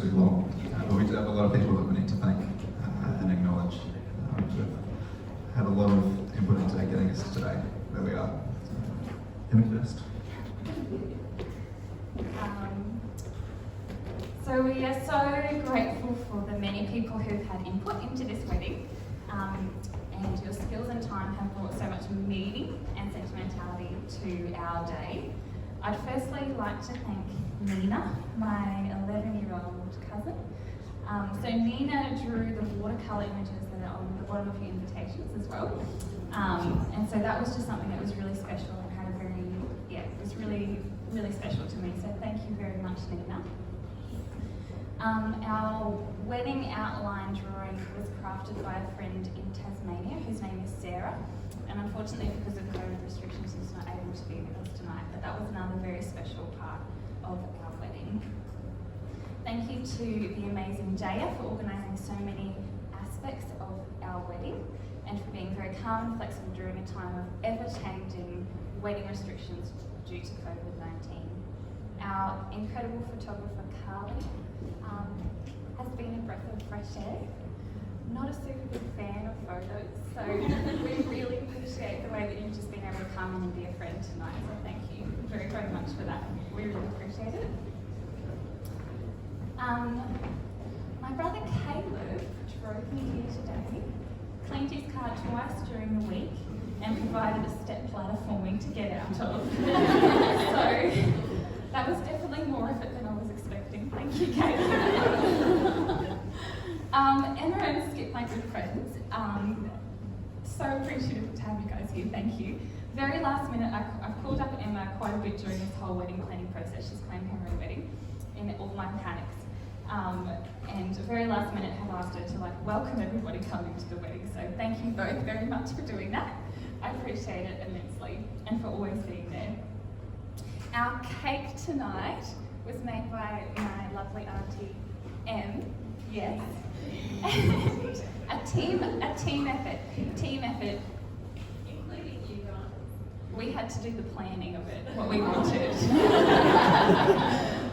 too long. But we do have a lot of people that we need to thank and acknowledge. Who've had a lot of input into getting us today where we are. Him first. So we are so grateful for the many people who've had input into this wedding, and your skills and time have brought so much meaning and sentimentality to our day. I'd firstly like to thank Nina, my 11-year-old cousin. So Nina drew the watercolour images that are on the bottom of your invitations as well. And so that was just something that was really special and had a very, it was really, really special to me. So thank you very much, Nina. Our wedding outline drawing was crafted by a friend in Tasmania whose name is Sarah, and unfortunately because of COVID restrictions she's not able to be with us tonight, but that was another very special part of our wedding. Thank you to the amazing Jaya for organising so many aspects of our wedding and for being very calm and flexible during a time of ever-changing wedding restrictions due to COVID-19. Our incredible photographer Carly has been a breath of fresh air. Not a super big fan of photos, so we really appreciate the way that you've just been able to come in and be a friend tonight, so thank you very, very much for that. We really appreciate it. My brother Caleb drove me here today, cleaned his car twice during the week, and provided a step ladder for me to get out of. So that was definitely more effort than I was expecting. Thank you, Caleb. Emma and Skip, my good friends, so appreciative to have you guys here, thank you. Very last minute, I've called up Emma quite a bit during this whole wedding planning process. She's planned her own wedding in all my panics. And very last minute have asked her to welcome everybody coming to the wedding. So thank you both very much for doing that. I appreciate it immensely and for always being there. Our cake tonight was made by my lovely auntie Em. Yes. a team effort. Including you guys. We had to do the planning of it, what we wanted.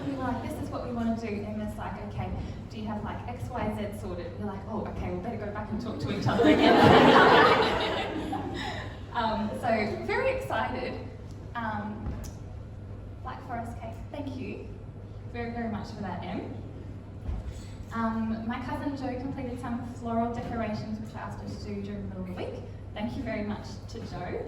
We were like, this is what we want to do, and it's like, okay, do you have X, Y, Z sorted? We're like, oh, okay, we better go back and talk to each other again. So very excited. Black Forest cake, thank you very, very much for that, Em. My cousin Jo completed some floral decorations which I asked her to do during the middle of the week. Thank you very much to Jo.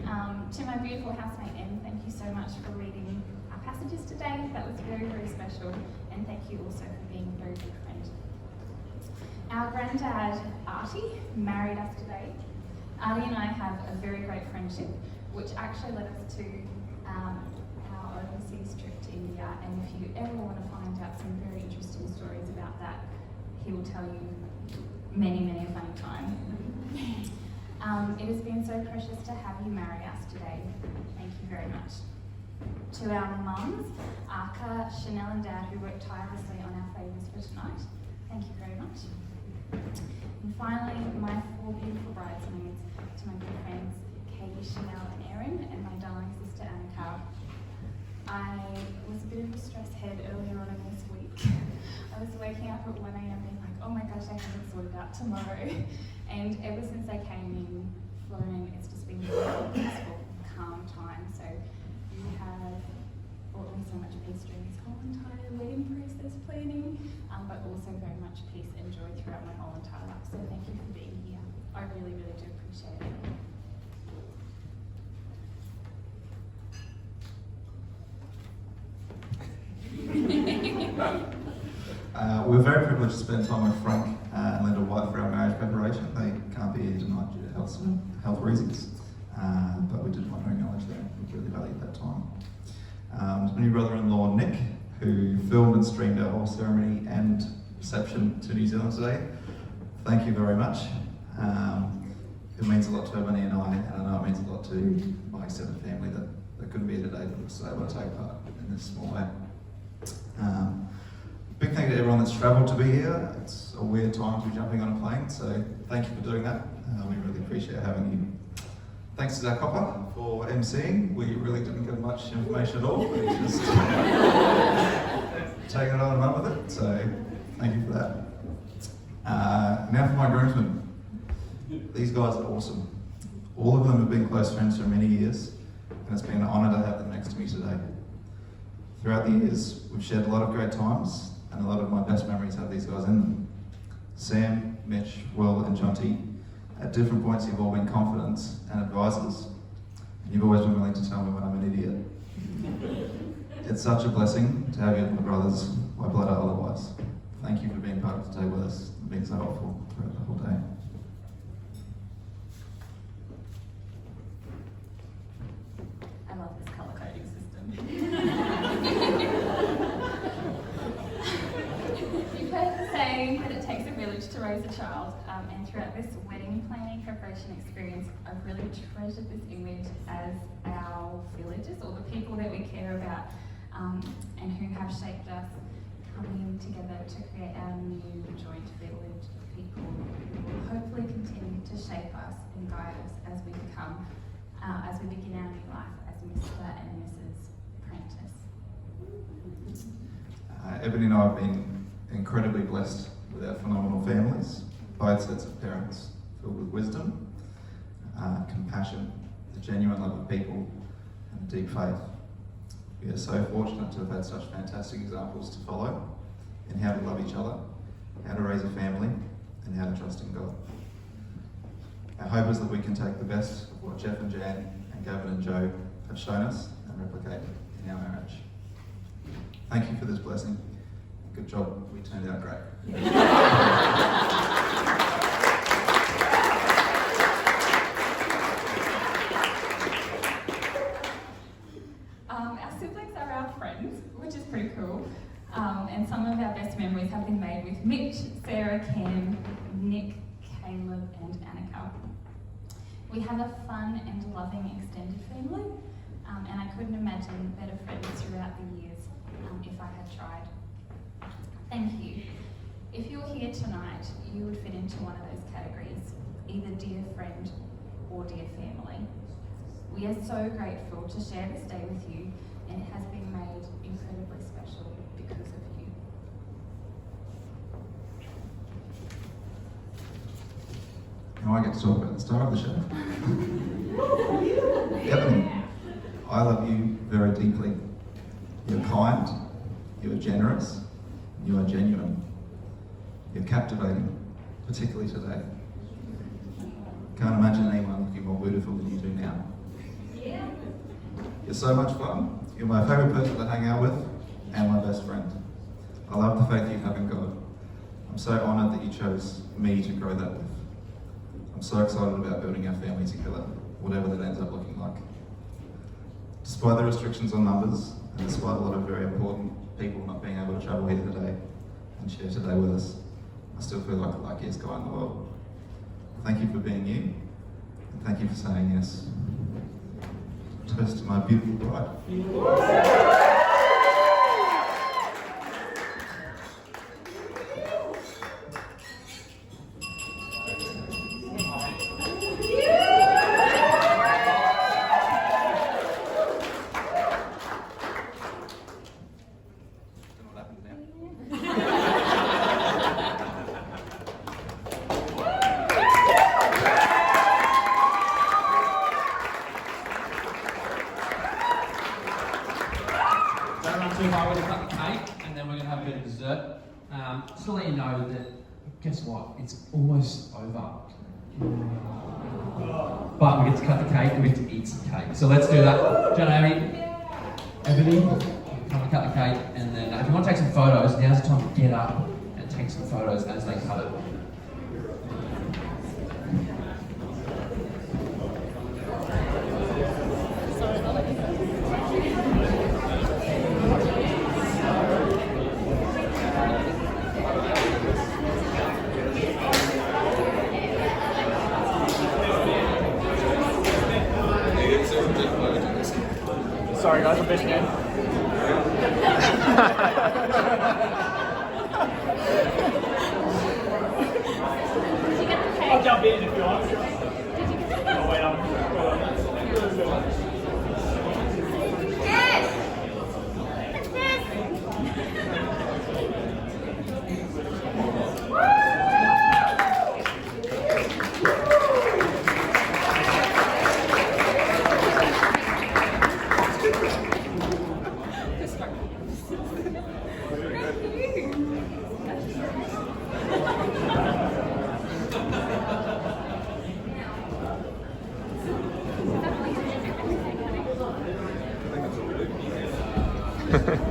To my beautiful housemate Em, thank you so much for reading our passages today. That was very, very special, and thank you also for being a very good friend. Our granddad Artie married us today. Artie and I have a very great friendship, which actually led us to our overseas trip to India, and if you ever want to find out some very interesting stories about that, he will tell you many, many a funny time. It has been so precious to have you marry us today. Thank you very much. To our mums, Arka, Chanel and Dad, who worked tirelessly on our favours for tonight, thank you very much. And finally, my 4 beautiful bridesmaids, to my good friends Katie, Chanel and Erin, and my darling sister Annika. I was a bit of a stress head earlier on in this week. I was waking up at 1 a.m. being like, oh my gosh, I haven't sorted out tomorrow. And ever since I came in, Florin, it's just been a really peaceful, calm time. So you have brought me so much peace during this whole entire wedding process planning, but also very much peace and joy throughout my whole entire life. So thank you for being here. I really, really do appreciate it. We're very privileged to spend time with Frank and Linda White for our marriage preparation. They can't be here tonight due to health reasons, but we did want to acknowledge them. We really valued that time. My new brother-in-law Nick, who filmed and streamed our whole ceremony and reception to New Zealand today. Thank you very much. It means a lot to Ebony and I know it means a lot to my extended family that couldn't be here today, but was able to take part in this small way. Big thank you to everyone that's travelled to be here. It's a weird time to be jumping on a plane, so thank you for doing that. We really appreciate having you. Thanks to Zach Hopper for emceeing. We really didn't get much information at all, but he just taking it on and run with it. So thank you for that. Now for my groomsmen. These guys are awesome. All of them have been close friends for many years, and it's been an honour to have them next to me today. Throughout the years, we've shared a lot of great times, and a lot of my best memories have these guys in them. Sam, Mitch, Will, and Jonty, at different points you've all been confidants and advisors. You've always been willing to tell me when I'm an idiot. It's such a blessing to have you as my brothers, by blood or otherwise. Thank you for being part of the day with us and being so helpful throughout the whole day. I love this colour coding system. You've heard the saying that it takes a village to raise a child, and throughout this wedding planning preparation experience, I've really treasured this image as our villagers, or the people that we care about, and who have shaped us, coming together to create our new joint village of people who will hopefully continue to shape us and guide us as we become, as we begin our new life as Mr. and Mrs. Prentice. Ebony and I have been incredibly blessed with our phenomenal families, both sets of parents filled with wisdom, compassion, a genuine love of people, and a deep faith. We are so fortunate to have had such fantastic examples to follow in how to love each other, how to raise a family, and how to trust in God. Our hope is that we can take the best of what Jeff and Jan and Gavin and Joe have shown us and replicate in our marriage. Thank you for this blessing. Good job, we turned out great. Our siblings are our friends, which is pretty cool. And some of our best memories have been made with Mitch, Sarah, Cam, Nick, Caleb, and Annika. We have a fun and loving extended family, and I couldn't imagine better friends throughout the years if I had tried. Thank you. If you're here tonight, you would fit into one of those categories, either dear friend or dear family. We are so grateful to share this day with you, and it has been made incredibly special because of you. Now I get to talk about the star of the show. Ebony, I love you very deeply. You're kind, you're generous, you are genuine. You're captivating, particularly today. Can't imagine anyone looking more beautiful than you do now. You're so much fun. You're my favourite person to hang out with and my best friend. I love the faith you have in God. I'm so honoured that you chose me to grow that with. I'm so excited about building our family together, whatever that ends up looking like. Despite the restrictions on numbers, and despite a lot of very important people not being able to travel here today and share today with us, I still feel like the luckiest guy in the world. Thank you for being you, and thank you for saying yes. Toast to my beautiful bride. Too high, we're going to cut the cake and then we're going to have a bit of dessert. Just to let you know that, guess what, it's almost over. But we get to cut the cake and we get to eat some cake. So let's do that. John, Ebony, come and cut the cake, and then if you want to take some photos, now's the time to get up and take some photos as they cut it. Sorry guys, I'm best man. Did you get the cake? I'll jump in if you want. Did you get the cake? Oh wait, Thank you.